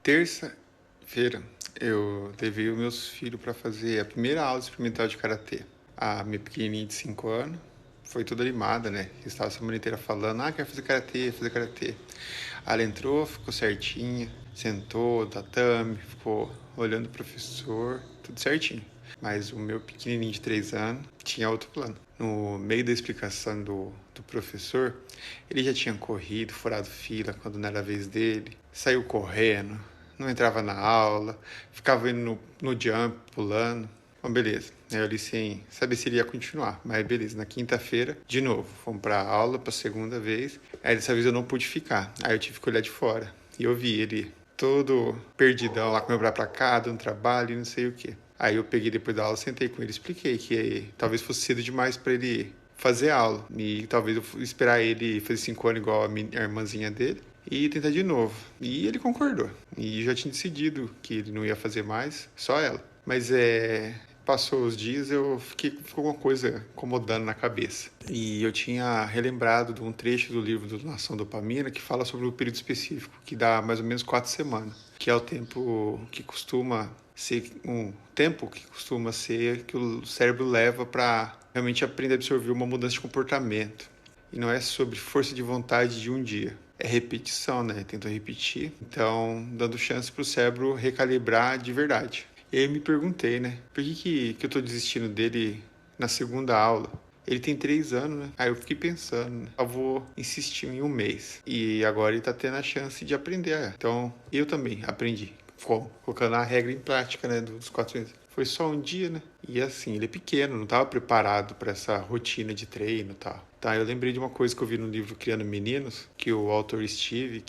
terça-feira eu levei os meus filhos para fazer a primeira aula experimental de karatê. A minha pequenininha de 5 anos foi toda animada, né? Estava a semana inteira falando, quer fazer karatê, fazer karatê. Ela entrou, ficou certinha, sentou, tatame, ficou olhando o professor, tudo certinho. Mas o meu pequenininho de 3 anos tinha outro plano. No meio da explicação do professor, ele já tinha corrido, furado fila quando não era a vez dele, saiu correndo, não entrava na aula, ficava indo no jump, pulando. Bom, beleza. Aí eu li sem saber se ele ia continuar, mas beleza. Na quinta-feira, de novo, fomos pra aula pra segunda vez. Aí dessa vez eu não pude ficar, aí eu tive que olhar de fora. E eu vi ele todo perdidão lá, comendo pra cá, dando trabalho e não sei o que. Aí eu peguei depois da aula, sentei com ele, expliquei que talvez fosse cedo demais para ele fazer aula. E talvez eu esperar ele fazer 5 anos igual a irmãzinha dele e tentar de novo. E ele concordou. E já tinha decidido que ele não ia fazer mais, só ela. Mas passou os dias, ficou uma coisa incomodando na cabeça. E eu tinha relembrado de um trecho do livro do Nação Dopamina que fala sobre um período específico, que dá mais ou menos 4 semanas, que é o tempo que costuma ser que o cérebro leva para realmente aprender a absorver uma mudança de comportamento. E não é sobre força de vontade de um dia. É repetição, né? Tenta repetir. Então, dando chance para o cérebro recalibrar de verdade. E aí eu me perguntei, né? Por que eu tô desistindo dele na segunda aula? Ele tem 3 anos, né? Aí eu fiquei pensando, né? Eu vou insistir em um mês. E agora ele tá tendo a chance de aprender. Então, eu também aprendi. Colocando a regra em prática, né? Dos 4 meses. Foi só um dia, né? E assim, ele é pequeno, não estava preparado para essa rotina de treino e tal. Tá, eu lembrei de uma coisa que eu vi no livro Criando Meninos, que o autor Steve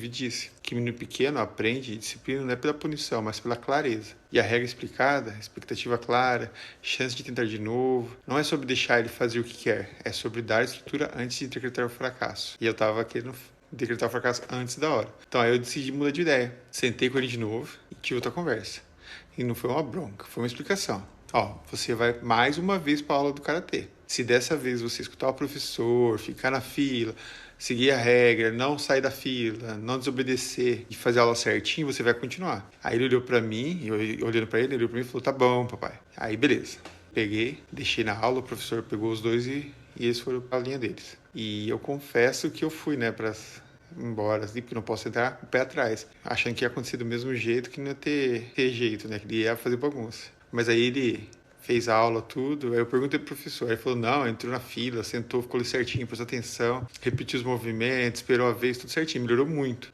disse que menino pequeno aprende disciplina não é pela punição, mas pela clareza. E a regra explicada, expectativa clara, chance de tentar de novo, não é sobre deixar ele fazer o que quer, é sobre dar estrutura antes de decretar o fracasso. E eu tava querendo decretar o fracasso antes da hora. Então aí eu decidi mudar de ideia. Sentei com ele de novo e tive outra conversa. E não foi uma bronca, foi uma explicação. Você vai mais uma vez para a aula do karatê. Se dessa vez você escutar o professor, ficar na fila, seguir a regra, não sair da fila, não desobedecer e fazer a aula certinho, você vai continuar. Aí ele olhou para mim, eu olhando para ele, ele olhou para mim e falou: "Tá bom, papai". Aí beleza. Peguei, deixei na aula, o professor pegou os dois e eles foram para a linha deles. E eu confesso que eu fui, né, para embora, assim, porque não posso entrar com o pé atrás, achando que ia acontecer do mesmo jeito, que não ia ter jeito, né, que ele ia fazer bagunça. Mas aí ele fez a aula, tudo, aí eu perguntei pro professor, aí ele falou, não, entrou na fila, sentou, ficou ali certinho, prestou atenção, repetiu os movimentos, esperou a vez, tudo certinho, melhorou muito.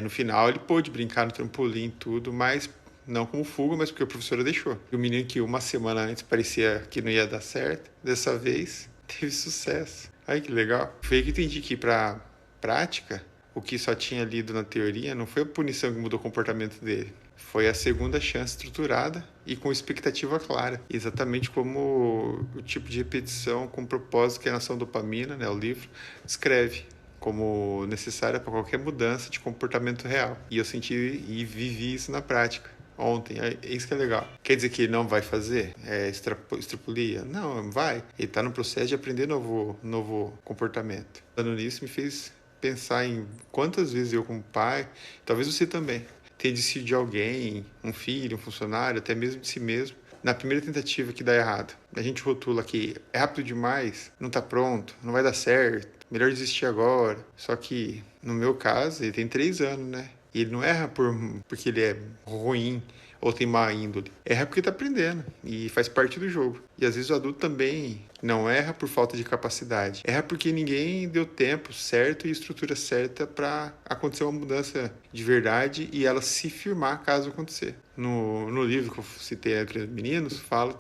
No final ele pôde brincar no trampolim, tudo, mas não como fuga, mas porque a professora deixou. E o menino que uma semana antes parecia que não ia dar certo, dessa vez teve sucesso. Ai, que legal. Foi aí que entendi que pra prática, o que só tinha lido na teoria não foi a punição que mudou o comportamento dele. Foi a segunda chance estruturada e com expectativa clara. Exatamente como o tipo de repetição com propósito que a Nação Dopamina, né, o livro, descreve como necessária para qualquer mudança de comportamento real. E eu senti e vivi isso na prática ontem. É isso que é legal. Quer dizer que ele não vai fazer? Extrapolia? Não, vai. Ele está no processo de aprender novo comportamento. Falando nisso, me fez pensar em quantas vezes eu como pai, talvez você também, tenha desistido de alguém, um filho, um funcionário, até mesmo de si mesmo, na primeira tentativa que dá errado. A gente rotula que é rápido demais, não está pronto, não vai dar certo, melhor desistir agora. Só que, no meu caso, ele tem 3 anos, né? E ele não erra porque ele é ruim ou tem má índole. Erra porque está aprendendo e faz parte do jogo. E às vezes o adulto também não erra por falta de capacidade. Erra porque ninguém deu tempo certo e estrutura certa para acontecer uma mudança de verdade e ela se firmar caso acontecer. No livro que eu citei aqui, Meninos, fala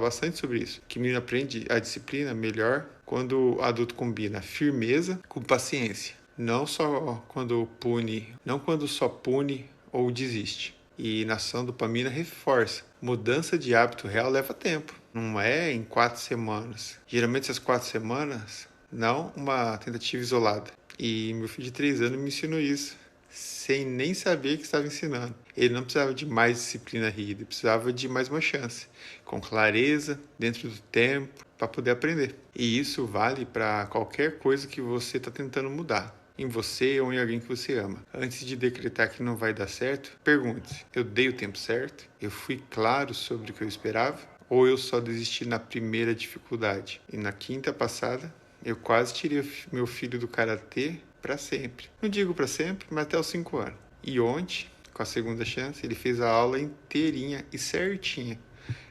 bastante sobre isso. Que o menino aprende a disciplina melhor quando o adulto combina firmeza com paciência. Não quando só pune ou desiste. E Nação Dopamina reforça. Mudança de hábito real leva tempo. Não é em 4 semanas. Geralmente essas 4 semanas, não uma tentativa isolada. E meu filho de 3 anos me ensinou isso, sem nem saber que estava ensinando. Ele não precisava de mais disciplina rígida, ele precisava de mais uma chance, com clareza, dentro do tempo, para poder aprender. E isso vale para qualquer coisa que você está tentando mudar. em você ou em alguém que você ama. Antes de decretar que não vai dar certo, pergunte-se: eu dei o tempo certo? Eu fui claro sobre o que eu esperava? Ou eu só desisti na primeira dificuldade? E na quinta passada, eu quase tirei meu filho do karatê para sempre. Não digo para sempre, mas até os 5 anos. E ontem, com a segunda chance, ele fez a aula inteirinha e certinha.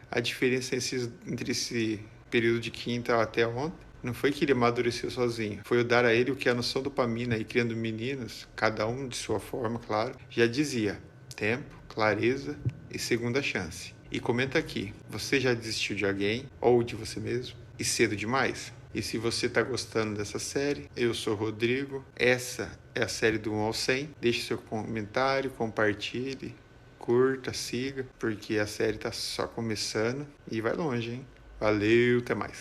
A diferença entre esse período de quinta até ontem não foi que ele amadureceu sozinho, foi eu dar a ele o que a noção dopamina e criando meninos, cada um de sua forma, claro, já dizia: tempo, clareza e segunda chance. E comenta aqui, você já desistiu de alguém ou de você mesmo? E cedo demais? E se você está gostando dessa série, eu sou o Rodrigo, essa é a série do 1 ao 100. Deixe seu comentário, compartilhe, curta, siga, porque a série tá só começando e vai longe, hein? Valeu, até mais.